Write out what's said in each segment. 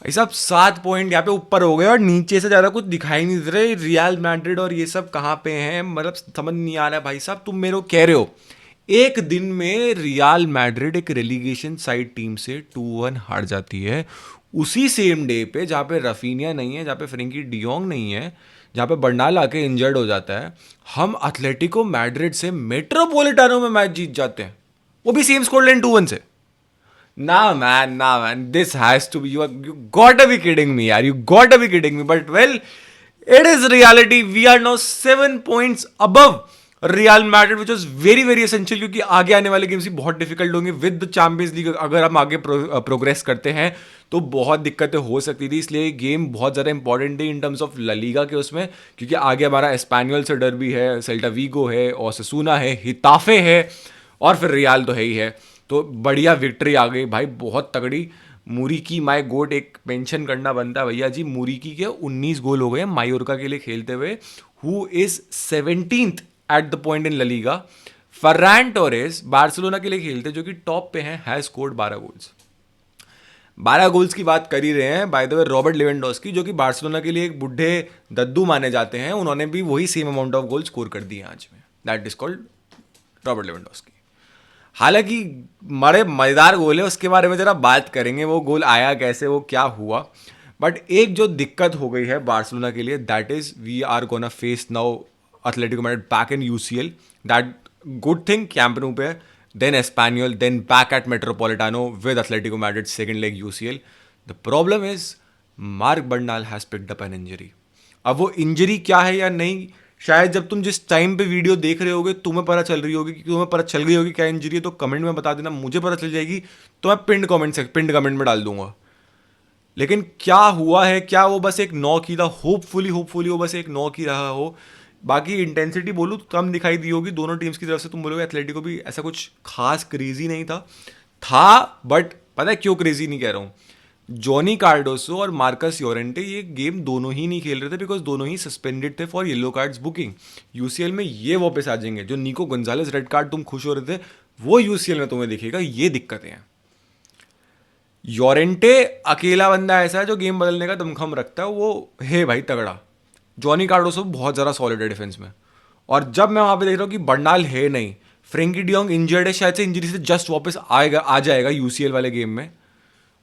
भाई साहब 7 पॉइंट यहाँ पे ऊपर हो गए और नीचे से ज़्यादा कुछ दिखाई नहीं दे रहे। रियल मैड्रिड और ये सब कहाँ पे हैं, मतलब समझ नहीं आ रहा है भाई साहब। तुम मेरे को कह रहे हो एक दिन में रियल मैड्रिड एक रेलीगेशन साइड टीम से 2-1 हार जाती है, उसी सेम डे पे जहाँ पे रफीनिया नहीं है, जहाँ पे फ्रेंकी डियोंग नहीं है, जहाँ पे बर्नाल आके इंजर्ड हो जाता है, हम एथलेटिको मैड्रिड से मेट्रोपोलिटानो में मैच जीत जाते हैं, वो भी सेम स्कोर लाइन 2-1 से। Nah, man. This has to be you gotta be kidding me, yaar. You gotta be kidding me. But well, it is reality. We are now 7 points above real Madrid which was very very essential, क्योंकि आगे आने वाले games भी बहुत difficult होंगे with the champions league. अगर हम आगे प्रोग्रेस करते हैं तो बहुत दिक्कतें हो सकती थी, इसलिए गेम बहुत ज़्यादा इंपॉर्टेंट है in terms of La Liga के उसमें, क्योंकि आगे हमारा एस्पेनियल से डर्बी है, सेल्टा वीगो है, ओसासुना है, हिताफे है और फिर रियल तो है ही है। तो बढ़िया विक्ट्री आ गई भाई, बहुत तगड़ी। मुरीकी माय गोट एक मेंशन करना बनता है भैया जी। मुरीकी के 19 गोल हो गए मायोरका के लिए खेलते हुए, who is 17th at the point in La Liga. Ferran Torres Barcelona के लिए खेलते जो कि टॉप पे हैं, हैज स्कोर्ड 12 गोल्स। 12 गोल्स की बात कर ही रहे हैं, by the way Robert Lewandowski जो कि बार्सिलोना के लिए एक बुढ़े दद्दू माने जाते हैं, उन्होंने भी वही same amount of goal score कर दिए आज में। That is called Robert Lewandowski. हालांकि बड़े मज़ेदार गोल है, उसके बारे में ज़रा बात करेंगे, वो गोल आया कैसे, वो क्या हुआ। बट एक जो दिक्कत हो गई है बार्सिलोना के लिए, that is we are gonna face now Atletico Madrid back in UCL. That good thing Camp Nou पे, then Espanyol, then back at Metropolitano with Atletico Madrid second leg UCL. The problem is Marc Bernal has picked up an injury. अब वो injury क्या है या नहीं, शायद जब तुम जिस टाइम पे वीडियो देख रहे होगे तुम्हें पता चल रही होगी, कि तुम्हें पता चल गई होगी क्या इंजरी है, तो कमेंट में बता देना, मुझे पता चल जाएगी तो मैं पिंड कमेंट में डाल दूंगा। लेकिन क्या हुआ है, क्या वो बस एक नॉक ही था? होपफुली वो बस एक नॉक ही रहा हो। बाकी इंटेंसिटी बोलूँ तो कम दिखाई दी होगी दोनों टीम्स की तरफ से। तुम बोलोगे एथलेटिको भी ऐसा कुछ खास क्रेजी नहीं था बट पता है क्यों क्रेजी नहीं कह रहा हूँ? जॉनी कार्डोसो और मार्कस योरेंटे ये गेम दोनों ही नहीं खेल रहे थे, बिकॉज दोनों ही सस्पेंडेड थे for yellow cards booking. UCL में ये वापस आ जाएंगे। जो निको गोंजालेस रेड कार्ड तुम खुश हो रहे थे, वो यूसीएल में तुम्हें दिखेगा। ये दिक्कतें हैं। योरेंटे अकेला बंदा ऐसा है जो गेम बदलने का दमखम रखता है, वो है भाई तगड़ा। जॉनी कार्डोसो बहुत ज़्यादा सॉलिड है डिफेंस में। और जब मैं वहाँ पे देख रहा हूँ कि बर्नाल है नहीं, फ्रेंकी डियोंग इंजर्ड है, शायद से इंजरी से जस्ट वापस आ जाएगा यूसीएल वाले गेम में,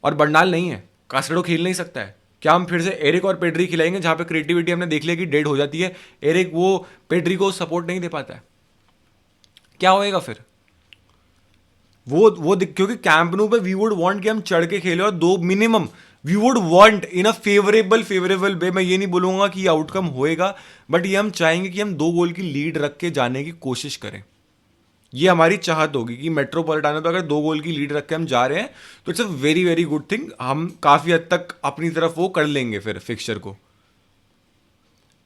और बर्नाल नहीं है, कास्टेडो खेल नहीं सकता है, क्या हम फिर से एरिक और पेड्री खिलाएंगे जहाँ पे क्रिएटिविटी हमने देख लिया कि डेड हो जाती है? एरिक वो पेड्री को सपोर्ट नहीं दे पाता है, क्या होएगा फिर? क्योंकि कैंप नो पे वी वुड वांट कि हम चढ़ के खेले और दो minimum we would want in a favourable way. मैं ये नहीं बोलूंगा कि आउटकम होएगा, बट ये हम चाहेंगे कि हम 2 गोल की लीड रख के जाने की कोशिश करें। ये हमारी चाहत होगी कि मेट्रोपोलिटानो पे अगर 2 गोल की लीड रख के हम जा रहे हैं तो it's a very very good thing. हम काफी हद तक अपनी तरफ वो कर लेंगे फिर फिक्सचर को।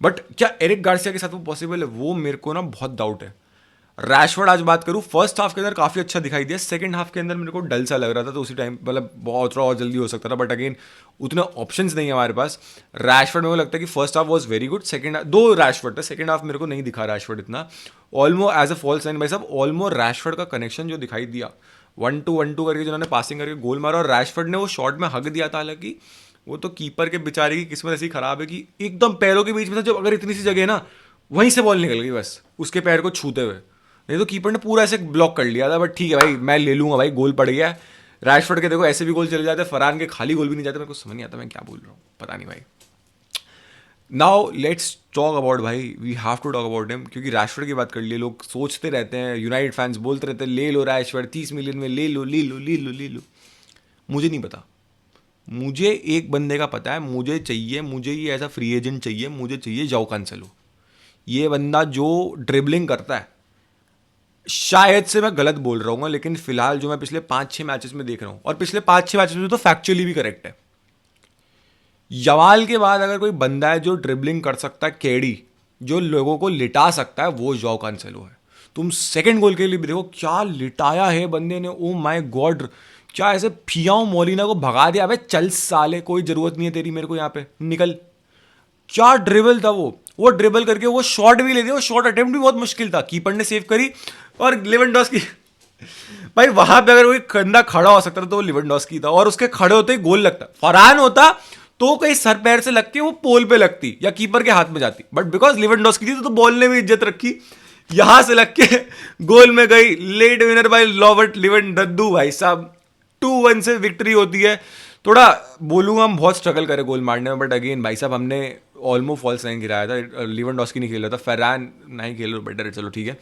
बट क्या एरिक गार्सिया के साथ वो पॉसिबल है? वो मेरे को ना बहुत डाउट है। रैशफोर्ड आज बात करूँ, फर्स्ट हाफ के अंदर काफ़ी अच्छा दिखाई दिया, सेकंड हाफ के अंदर मेरे को डल सा लग रहा था, तो उसी टाइम मतलब बहुत थोड़ा और जल्दी हो सकता था, बट अगेन उतने ऑप्शंस नहीं है हमारे पास। रैशफोर्ड मेरे को लगता है कि first half was very good, second दो रैशफोर्ड था, सेकंड हाफ मेरे को नहीं दिखा रैशफोर्ड इतना। Olmo as a false line भाई साहब, ऑलमो रैशफोर्ड का कनेक्शन जो दिखाई दिया 1-2 करके जिन्होंने पासिंग करके गोल मारा, और रैशफोर्ड ने वो शॉट में हक दिया था। हालांकि वो तो कीपर के बेचारे की किस्मत ऐसी खराब है कि एकदम पैरों के बीच में था, जब अगर इतनी सी जगह है ना, वहीं से बॉल निकल गई बस उसके पैर को छूते हुए, नहीं तो कीपर ने पूरा ऐसे ब्लॉक कर लिया था। बट ठीक है भाई, मैं ले लूंगा भाई, गोल पड़ गया। रैशफोर्ड के देखो ऐसे भी गोल चले जाते हैं, फरहान के खाली गोल भी नहीं जाते। मेरे को समझ नहीं आता मैं क्या बोल रहा हूँ, पता नहीं भाई। नाउ लेट्स टॉक अबाउट भाई, we have to talk about him, क्योंकि रैशफोर्ड की बात कर लिए। लोग सोचते रहते हैं, यूनाइटेड फैंस बोलते रहते हैं ले लो रैशफोर्ड 30 मिलियन में, ले लो। मुझे नहीं पता, मुझे एक बंदे का पता है, मुझे ये ऐसा फ्री एजेंट चाहिए, मुझे चाहिए जाओ कैंसलो। ये बंदा जो ड्रिबलिंग करता है, शायद से मैं गलत बोल रहा हूँ, लेकिन फिलहाल जो मैं पिछले 5-6 मैचेस में देख रहा हूँ, और पिछले 5-6 मैचेस में तो फैक्चुअली भी करेक्ट है, यवाल के बाद अगर कोई बंदा है जो ड्रिबलिंग कर सकता है, केडी जो लोगों को लिटा सकता है, वो जॉ कैंसेलो है। तुम सेकंड गोल के लिए भी देखो क्या लिटाया है बंदे ने, ओ माय गॉड, क्या ऐसे फियाओ मोलिना को भगा दिया। अबे चल साले, कोई जरूरत नहीं है तेरी मेरे को यहाँ पे, निकल। क्या ड्रिबल था वो ड्रिबल करके वो शॉट भी ले दिया, वो शॉट अटेम्प्ट भी बहुत मुश्किल था, कीपर ने सेव करी। और लेवेंडोस्की भाई वहां पे अगर कोई बंदा खड़ा हो सकता था तो वो लिवेंडोस्की था, और उसके खड़े होते ही गोल लगता। फरहान होता तो कहीं सर पैर से लग के वो पोल पे लगती या कीपर के हाथ में जाती, बट बिकॉज लिवेंडोस्की थी तो बॉल ने भी इज्जत रखी, यहां से लग के गोल में गई। लेट विनर बाय रॉबर्ट लिवेंडद्दू भाई साहब, 2-1 से विक्ट्री होती है। थोड़ा बोलूंगा हम बहुत स्ट्रगल करे गोल मारने में, बट अगेन भाई साहब हमने ऑलमोस्ट फॉल्स नहीं गिराया था, लिवेंडोस्की नहीं खेल रहा था, फरहान नहीं खेल रहा, बेटर है, चलो ठीक है।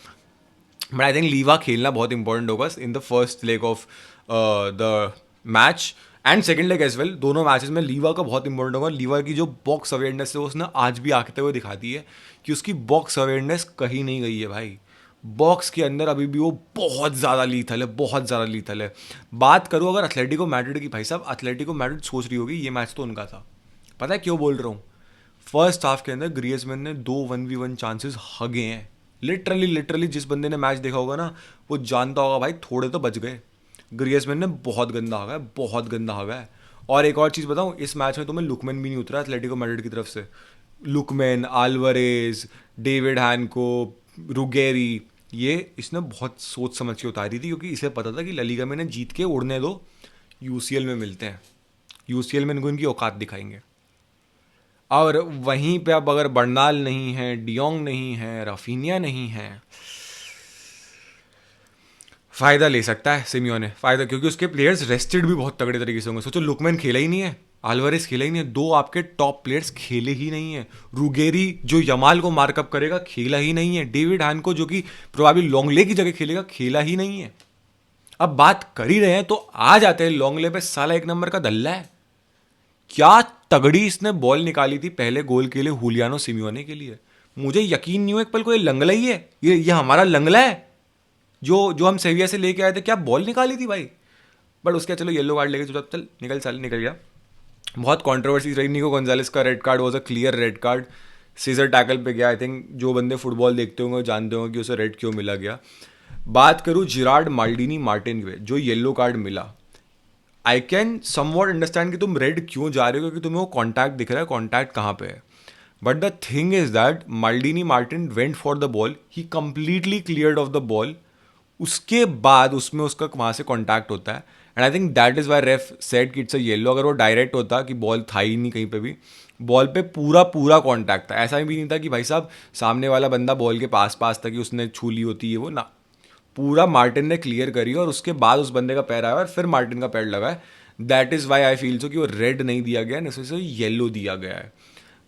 बट आई थिंक लीवा खेलना बहुत इंपॉर्टेंट होगा in the first leg of the match and second leg as well. दोनों मैचेस में लीवा का बहुत इंपॉर्टेंट होगा। लीवा की जो बॉक्स अवेयरनेस है उसने आज भी आते हुए दिखाती है कि उसकी बॉक्स अवेयरनेस कहीं नहीं गई है भाई। बॉक्स के अंदर अभी भी वो बहुत ज़्यादा लीथल है, बहुत ज़्यादा लीथल है। बात करूँ अगर एथलेटिको मैड्रिड की, भाई साहब एथलेटिको मैड्रिड सोच रही होगी ये मैच तो उनका था। पता है क्यों बोल रहा हूँ? फर्स्ट हाफ के अंदर ग्रियजमैन ने 2 1v1 चांसेस हगे हैं। लिटरली लिटरली जिस बंदे ने मैच देखा होगा ना वो जानता होगा भाई थोड़े तो बच गए। ग्रियजमैन ने बहुत गंदा हगा है, बहुत गंदा हगा है। और एक और चीज़ बताऊँ, इस मैच में तुम्हें लुकमैन भी नहीं उतरा एथलेटिको मैड्रिड की तरफ से। लुकमैन, आल्वारेज, डेविड हैनको, रुगेरी, ये इसने बहुत सोच समझ के उतारी थी, क्योंकि इसे पता था कि ला लीगा में ने जीत के उड़ने दो, यूसीएल में मिलते हैं, यूसीएल में इनको इनकी औकात दिखाएंगे। और वहीं पे अब अगर बर्नाल नहीं है, डियोंग नहीं है, राफिनिया नहीं है, फायदा ले सकता है सिमियोने, फायदा, क्योंकि उसके प्लेयर्स रेस्टेड भी बहुत तगड़े तरीके से होंगे। सोचो लुकमैन खेला ही नहीं है, आल्वारेस खेला ही नहीं है, 2 आपके टॉप प्लेयर्स खेले ही नहीं है। रुगेरी जो यमाल को मार्कअप करेगा खेला ही नहीं है। डेविड हैनको जो कि प्रोबेबली लॉन्गले की जगह खेलेगा खेला ही नहीं है। अब बात कर ही रहे हैं तो आ जाते हैं लॉन्गले पे, साला 1 नंबर का दल्ला है। क्या तगड़ी इसने बॉल निकाली थी पहले गोल के लिए हुलियानो सिमियोने के लिए। मुझे यकीन नहीं हुआ एक पल को ये लंगला ही है, ये हमारा लंगला है जो जो हम सेविया से लेके आए थे। क्या बॉल निकाली थी भाई। बट उसके चलो येलो कार्ड लेके चल निकल, साल निकल गया। बहुत कंट्रोवर्सी रही। निको गोंजालेस का red card was a clear red card, scissor tackle पे गया। आई थिंक जो बंदे फुटबॉल देखते होंगे जानते होंगे कि उसे रेड क्यों मिला गया। बात करूँ जिरार्ड माल्डिनी मार्टिन पे जो येलो कार्ड मिला, आई कैन समवॉट अंडरस्टैंड कि तुम रेड क्यों जा रहे हो, क्योंकि तुम्हें वो कॉन्टैक्ट दिख रहा है, कॉन्टैक्ट कहाँ पे है। But the thing is that Maldini Martin went for the ball, he completely cleared off the ball, उसके बाद उसमें उसका वहाँ से कॉन्टैक्ट होता है। And I think that is why ref said कि इट्स अ येलो। अगर वो डायरेक्ट होता कि बॉल था ही नहीं कहीं पे भी, बॉल पे पूरा पूरा कॉन्टैक्ट था, ऐसा भी नहीं था कि भाई साहब सामने वाला बंदा बॉल के पास पास था कि उसने छू ली होती है वो ना, पूरा मार्टिन ने क्लियर करी और उसके बाद उस बंदे का पैर आया और फिर मार्टिन का पैर लगा है। That is Y I feel so कि वो रेड नहीं दिया गया, नेसेसरी येलो दिया गया है।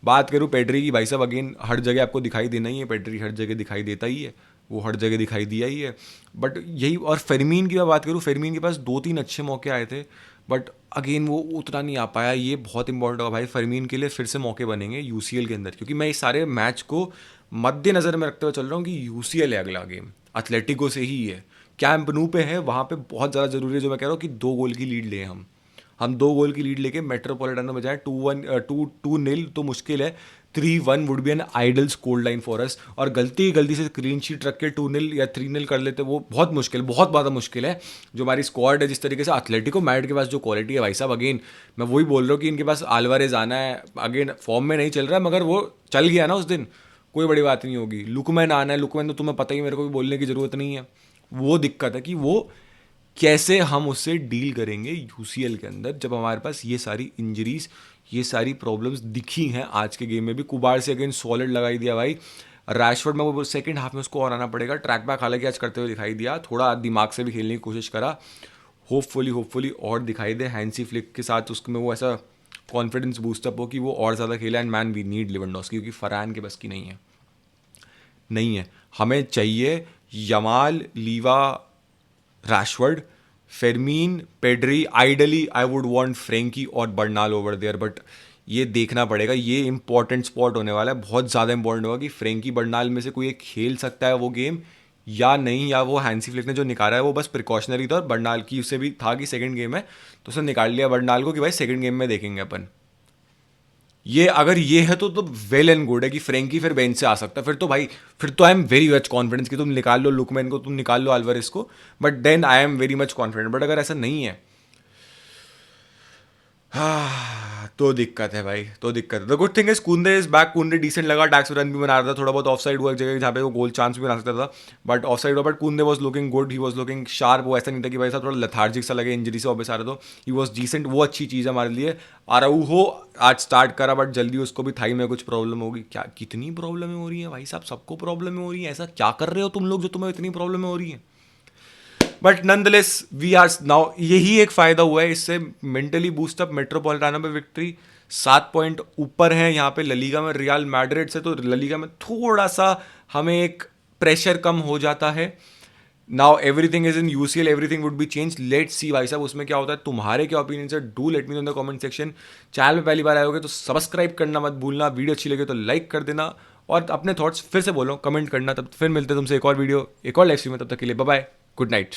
बात करूँ पेड्री की, भाई साहब अगेन हर जगह आपको दिखाई देना ही है, पेड्री हर जगह दिखाई देता ही है, वो हर जगह दिखाई दिया ही है। बट यही, और फेरमीन की मैं बात करूँ, फेरमीन के पास 2-3 अच्छे मौके आए थे, बट अगेन वो उतना नहीं आ पाया। ये बहुत इंपॉर्टेंट होगा भाई, फेरमीन के लिए फिर से मौके बनेंगे यूसीएल के अंदर, क्योंकि मैं इस सारे मैच को मद्देनज़र में रखते हुए चल रहा हूँ कि यूसीएल है अगला गेम, एथलेटिको से ही है, कैंप नू पे है, वहाँ पे बहुत ज़्यादा ज़रूरी है। जो मैं कह रहा हूँ कि 2 गोल की लीड लें हम 2 गोल की लीड लेके मेट्रोपॉलिटनो में जाएँ। 2-0 तो मुश्किल है, 3-1 would be an ideal score line for us. और गलती से क्लीन शीट रख के 2-0 या 3-0 कर लेते, वो बहुत मुश्किल, बहुत ज़्यादा मुश्किल है। जो हमारी स्क्वाड है जिस तरीके से, एथलेटिको मैड्रिड के पास जो क्वालिटी है भाई साहब, अगेन मैं वही बोल रहा हूँ कि इनके पास आल्वारेज आना है, अगेन फॉर्म में नहीं चल रहा है मगर वो चल गया ना उस दिन, कोई बड़ी बात नहीं होगी। लुकमैन आना है, लुकमैन तो तुम्हें पता ही, मेरे को भी बोलने की ज़रूरत नहीं है। वो दिक्कत है कि वो कैसे हम उससे डील करेंगे यूसीएल के अंदर, जब हमारे पास ये सारी इंजरीज, ये सारी प्रॉब्लम्स दिखी हैं। आज के गेम में भी कुबार से अगेन सॉलिड लगाई दिया भाई। रैशफोर्ड में वो सेकंड हाफ में उसको और आना पड़ेगा। ट्रैक बैक हालांकि आज करते हुए दिखाई दिया, थोड़ा दिमाग से भी खेलने की कोशिश करा, होपफुली और दिखाई दे हैंसी फ्लिक के साथ, उसमें वो ऐसा कॉन्फिडेंस बूस्टअप हो कि वो और ज़्यादा खेला। And man we need Lewandowski, क्योंकि फरहान के बस की नहीं है। हमें चाहिए Yamal, Lewa, Rashford, Fermin, Pedri, ideally I would want Frenkie और बर्नाल ओवर देयर। बट ये देखना पड़ेगा, ये इंपॉर्टेंट स्पॉट होने वाला है, बहुत ज़्यादा इंपॉर्टेंट होगा कि फ्रेंकी बर्नाल में से कोई एक खेल सकता है वो गेम या नहीं, या वो हैंसी फ्लिक ने जो निकाला है वो बस प्रिकॉशनरी था। और बर्नाल की उससे भी था कि सेकंड गेम है तो उसने निकाल लिया बर्नाल को कि भाई सेकंड गेम में देखेंगे अपन। ये अगर ये है तो वेल एंड गुड है कि फ्रेंकी फिर बेंच से आ सकता है, फिर तो भाई फिर तो I am very much confidence कि तुम निकाल लो लुकमैन को, तुम निकाल लो आल्वारेस को, but then I am very much confident. But अगर ऐसा नहीं है, तो दिक्कत है भाई, तो दिक्कत है। The good thing is Kounde is back, Kounde decent लगा, टैक्स रन भी बना रहा था, थोड़ा बहुत ऑफ साइड हुआ एक जगह जहाँ पे वो गोल चांस भी बना सकता था, बट ऑफ साइड हुआ। But Kunde was looking good, he was looking sharp. वो ऐसा नहीं था कि भाई साहब थोड़ा लथार्जिक सा लगे इंजरी से वापस आ रहा, तो ही वॉज डिसेंट। वो अच्छी चीज़ है हमारे लिए। आराउहो आज स्टार्ट करा, बट जल्दी उसको भी थाई में कुछ प्रॉब्लम होगी। क्या कितनी प्रॉब्लम हो रही है भाई साहब, सबको प्रॉब्लम हो रही है। ऐसा क्या कर रहे हो तुम लोग जो तुम्हें इतनी प्रॉब्लम हो रही है? But nonetheless we are now, यही एक फायदा हुआ है इससे, मेंटली बूस्टअप। मेट्रोपॉलिटानो पे विक्ट्री, 7 पॉइंट ऊपर है यहाँ पे ललीगा में रियल मैड्रिड से, तो ललीगा में थोड़ा सा हमें एक प्रेशर कम हो जाता है। Now everything is in UCL, everything would be change, let see भाई साहब उसमें क्या होता है। तुम्हारे क्या ओपिनियन है, do let me know in the comment section. Channel में पहली बार आए होगे तो सब्सक्राइब करना मत भूलना, वीडियो अच्छी लगे तो लाइक कर देना, और अपने थॉट्स फिर से बोलो, कमेंट करना। तब फिर मिलते हैं तुमसे एक और वीडियो, एक और लाइव स्ट्रीम में, तब तक के लिए बाय बाय, गुड नाइट।